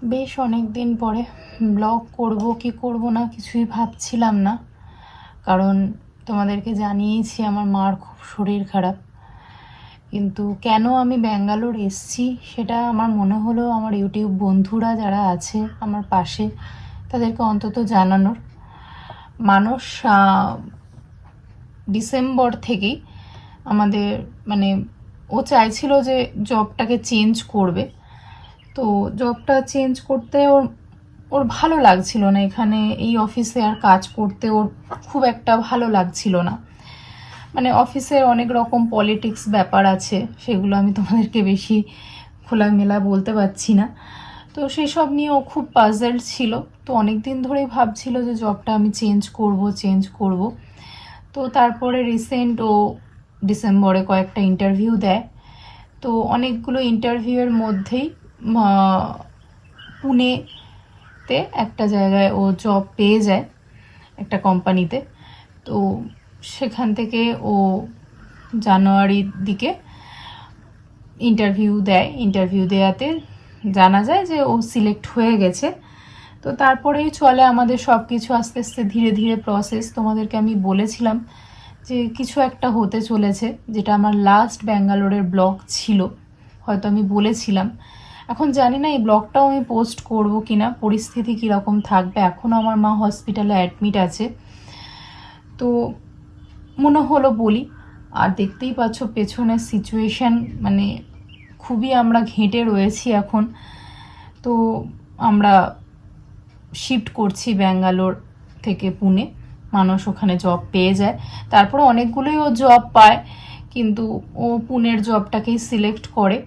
বেশ অনেক দিন পরে ব্লগ করব কি করব না কিছুই ভাবছিলাম না, কারণ তোমাদেরকে জানিয়েছি আমার মার খুব শরীর খারাপ। কিন্তু কেন আমি ব্যাঙ্গালোর এসছি সেটা আমার মনে হলো আমার ইউটিউব বন্ধুরা যারা আছে আমার পাশে তাদেরকে অন্তত জানানোর। মানুষ ডিসেম্বর থেকেই আমাদের মানে ও চাইছিল যে জবটাকে চেঞ্জ করবে। তো জবটা চেঞ্জ করতে ওর ওর ভালো লাগছিল না, এখানে এই অফিসে আর কাজ করতে ওর খুব একটা ভালো লাগছিল না। মানে অফিসের অনেক রকম পলিটিক্স ব্যাপার আছে, সেগুলো আমি তোমাদেরকে বেশি খোলামেলা বলতে পারছি না। তো সেই সব নিয়ে ও খুব পাজেল ছিল। তো অনেক দিন ধরেই ভাবছিল যে জবটা আমি চেঞ্জ করব। তো তারপরে রিসেন্ট ও ডিসেম্বরে কয়েকটা ইন্টারভিউ দেয়। তো অনেকগুলো ইন্টারভিউয়ের মধ্যেই পুনেতে একটা জায়গায় ও জব পেয়ে যায়, একটা কোম্পানিতে। তো সেখান থেকে ও জানুয়ারির দিকে ইন্টারভিউ দেওয়াতে জানা যায় যে ও সিলেক্ট হয়ে গেছে। তো তারপরেই চলে আমাদের সব কিছু আস্তে আস্তে ধীরে ধীরে প্রসেস। তোমাদেরকে আমি বলেছিলাম যে কিছু একটা হতে চলেছে, যেটা আমার লাস্ট ব্যাঙ্গালোরের ব্লগ ছিল, হয়তো আমি বলেছিলাম। এখন জানি না এই ব্লগটাও আমি পোস্ট করব কিনা, পরিস্থিতি কীরকম থাকবে। এখনও আমার মা হসপিটালে অ্যাডমিট আছে। তো মনে হলো বলি। আর দেখতেই পাচ্ছ পেছনের সিচুয়েশান, মানে খুবই আমরা ঘেঁটে রয়েছি এখন। তো আমরা শিফট করছি ব্যাঙ্গালোর থেকে পুনে। মানুষ ওখানে জব পেয়ে যায়, তারপরে অনেকগুলোই ও জব পায়, কিন্তু ও পুনের জবটাকেই সিলেক্ট করে।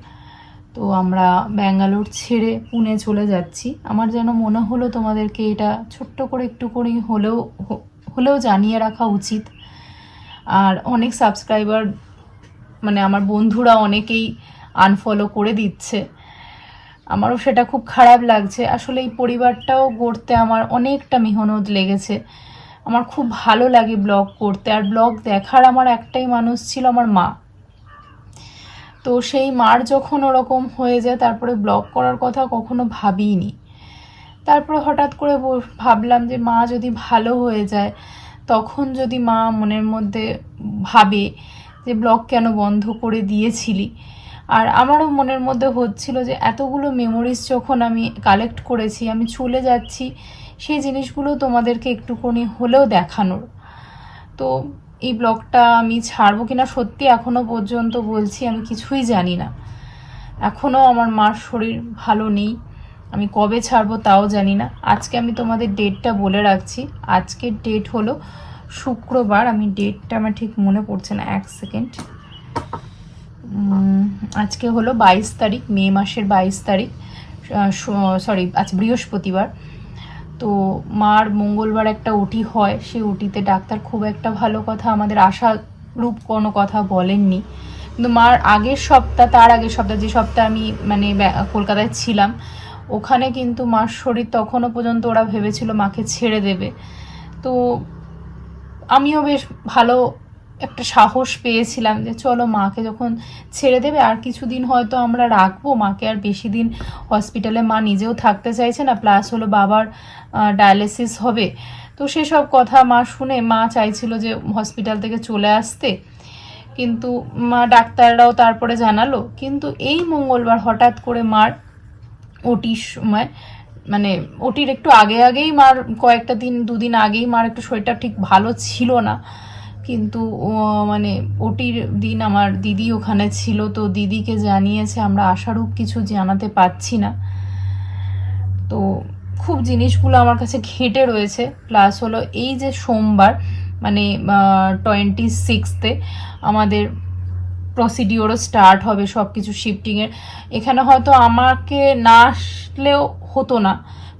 তো আমরা ব্যাঙ্গালোর ছেড়ে পুনে চলে যাচ্ছি। আমার যেন মনে হলো তোমাদেরকে এটা ছোট্ট করে একটু করে হলেও জানিয়ে রাখা উচিত। আর অনেক সাবস্ক্রাইবার, মানে আমার বন্ধুরা অনেকেই আনফলো করে দিচ্ছে, আমারও সেটা খুব খারাপ লাগছে। আসলে এই পরিবারটাও গড়তে আমার অনেকটা মেহনত লেগেছে। আমার খুব ভালো লাগে ব্লগ করতে, আর ব্লগ দেখার আমার একটাই মানুষ ছিল, আমার মা। তো সেই মার যখন ওরকম হয়ে যায়, তারপরে ব্লগ করার কথা কখনো ভাবিনি। তারপরে হঠাৎ করে ভাবলাম যে মা যদি ভালো হয়ে যায়, তখন যদি মা মনের মধ্যে ভাবে যে ব্লগ কেন বন্ধ করে দিয়েছিলি। আর আমারও মনের মধ্যে হচ্ছিল যে এতগুলো মেমোরিজ যখন আমি কালেক্ট করেছি, আমি চলে যাচ্ছি, সেই জিনিসগুলো তোমাদেরকে একটুখানি হলেও দেখানোর। তো এই ব্লগটা আমি ছাড়বো কিনা সত্যি এখনও পর্যন্ত বলছি আমি কিছুই জানি না। এখনও আমার মার শরীর ভালো নেই, আমি কবে ছাড়বো তাও জানি না। আজকে আমি তোমাদের ডেটটা বলে রাখছি। আজকের ডেট হলো শুক্রবার, আমি ডেটটা আমার ঠিক মনে পড়ছে না, এক সেকেন্ড। আজকে হলো 22 তারিখ, মে মাসের 22 তারিখ, সরি আজ বৃহস্পতিবার। তো মার মঙ্গলবার একটা ওটি হয়, সেই ওটিতে ডাক্তার খুব একটা ভালো কথা আমাদের আশারূপ কোনো কথা বলেননি। কিন্তু মার তার আগের সপ্তাহ, যে সপ্তাহে আমি মানে কলকাতায় ছিলাম, ওখানে কিন্তু মার শরীর তখনও পর্যন্ত ওরা ভেবেছিল মাকে ছেড়ে দেবে। তো আমিও বেশ ভালো একটা সাহস পেয়েছিলাম যে চলো মাকে যখন ছেড়ে দেবে আর কিছুদিন হয়তো আমরা রাখবো মাকে, আর বেশি দিন হসপিটালে মা নিজেও থাকতে চাইছে না, প্লাস হলো বাবার ডায়ালিসিস হবে। তো সেসব কথা মা শুনে মা চাইছিল যে হসপিটাল থেকে চলে আসতে, কিন্তু মা ডাক্তাররাও তারপরে জানালো। কিন্তু এই মঙ্গলবার হঠাৎ করে মার ওটির সময়, মানে ওটির একটু আগেই মার দুদিন আগেই মার একটু শরীরটা ঠিক ভালো ছিল না। কিন্তু মানে ওটির দিন আমার দিদি ওখানে ছিল, তো দিদিকে জানিয়েছে আমরা আশারূপ কিছু জানাতে পারছি না। তো খুব জিনিসগুলো আমার কাছে ঘেঁটে রয়েছে। প্লাস হলো এই যে সোমবার, মানে 26 আমাদের প্রসিডিওরও স্টার্ট হবে সব কিছু শিফটিংয়ের। এখানে হয়তো আমাকে না আসলেও হতো না,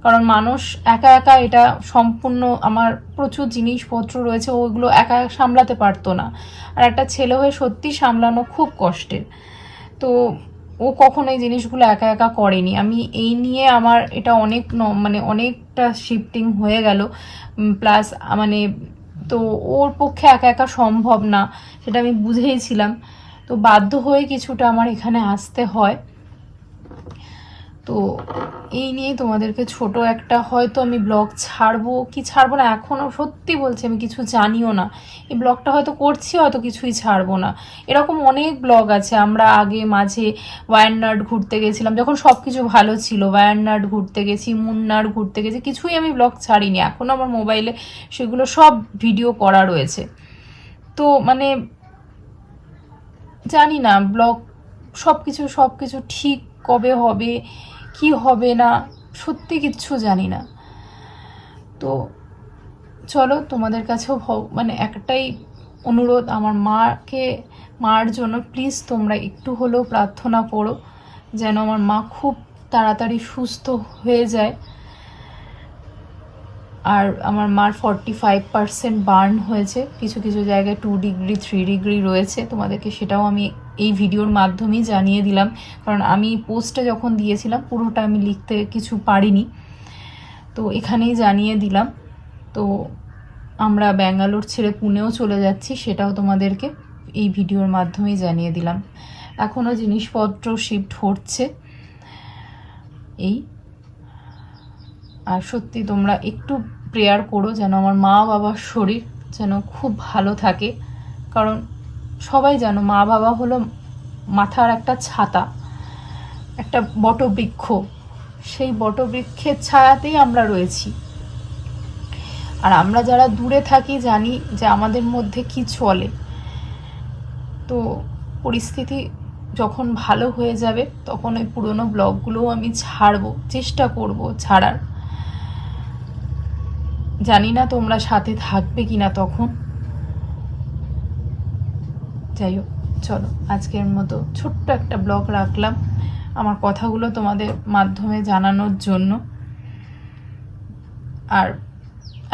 কারণ মানুষ একা একা এটা সম্পূর্ণ, আমার প্রচুর জিনিসপত্র রয়েছে, ওইগুলো একা সামলাতে পারতো না। আর একটা ছেলে হয়ে সত্যি সামলানো খুব কষ্টের। তো ও কখনো এই জিনিসগুলো একা একা করেনি। আমি এই নিয়ে আমার এটা মানে অনেকটা শিফটিং হয়ে গেল। প্লাস মানে তো ওর পক্ষে একা একা সম্ভব না, সেটা আমি বুঝেইছিলাম। তো বাধ্য হয়ে কিছুটা আমার এখানে আসতে হয়। তো এই নিয়েই তোমাদেরকে ছোট একটা হয়তো আমি ব্লগ ছাড়বো কি ছাড়বো না, এখনও সত্যি বলছি আমি কিছু জানিও না। এই ব্লগটা হয়তো করছি, হয়তো কিছুই ছাড়বো না। এরকম অনেক ব্লগ আছে। আমরা আগে মাঝে ওয়ায়ানাড ঘুরতে গেছিলাম, যখন সব কিছু ভালো ছিল, ওয়ায়ানাড ঘুরতে গেছি, মুন্নার ঘুরতে গেছি, কিছুই আমি ব্লগ ছাড়িনি। এখনও আমার মোবাইলে সেগুলো সব ভিডিও করা রয়েছে। তো মানে জানি না ব্লগ সব কিছু ঠিক কবে হবে কি হবে না, সত্যি কিচ্ছু জানি না। তো চলো, তোমাদের কাছেও মানে একটাই অনুরোধ, আমার মার জন্য প্লিজ তোমরা একটু হলেও প্রার্থনা করো যেন আমার মা খুব তাড়াতাড়ি সুস্থ হয়ে যায়। আর আমার মার 45% বার্ন হয়েছে, কিছু কিছু জায়গায় 2 ডিগ্রি 3 ডিগ্রি রয়েছে। তোমাদেরকে সেটাও আমি এই ভিডিওর মাধ্যমেই জানিয়ে দিলাম, কারণ আমি পোস্টে যখন দিয়েছিলাম পুরোটা আমি লিখতে কিছু পারিনি, তো এখানেই জানিয়ে দিলাম। তো আমরা ব্যাঙ্গালোর ছেড়ে পুনেও চলে যাচ্ছি, সেটাও তোমাদেরকে এই ভিডিওর মাধ্যমেই জানিয়ে দিলাম। এখনও জিনিসপত্র শিফট হচ্ছে এই। আর সত্যি তোমরা একটু প্রেয়ার করো যেন আমার মা বাবার শরীর যেন খুব ভালো থাকে, কারণ সবাই জানো মা বাবা হলো মাথার একটা ছাতা, একটা বটবৃক্ষ। সেই বটবৃক্ষের ছায়াতেই আমরা রয়েছি। আর আমরা যারা দূরে থাকি জানি যে আমাদের মধ্যে কি চলে। তো পরিস্থিতি যখন ভালো হয়ে যাবে তখন ওই পুরনো ব্লগগুলোও আমি ছাড়বো, চেষ্টা করব ছাড়ার। জানি না তোমরা সাথে থাকবে কিনা তখন। যাই হোক, চলো আজকের মতো ছোট্ট একটা ব্লগ রাখলাম আমার কথাগুলো তোমাদের মাধ্যমে জানানোর জন্য। আর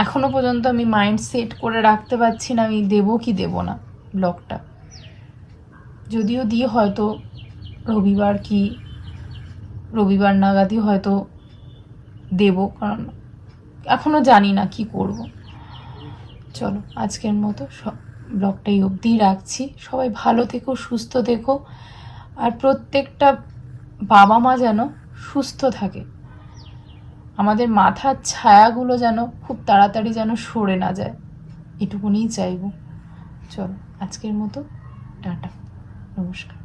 এখনো পর্যন্ত আমি মাইন্ড সেট করে রাখতে পারছি না আমি দেবো কি দেবো না ব্লগটা। যদিও দিয়ে হয়তো রবিবার নাগাদই হয়তো দেব, কারণ এখনো জানি না কি করব। চলো আজকের মতো ব্লগটাই অবধিই রাখছি। সবাই ভালো থেকো, সুস্থ থেকো, আর প্রত্যেকটা বাবা মা যেন সুস্থ থাকে। আমাদের মাথার ছায়াগুলো যেন খুব তাড়াতাড়ি যেন সরে না যায়, এটুকুনিই চাইব। চলো আজকের মতো টাটা, নমস্কার।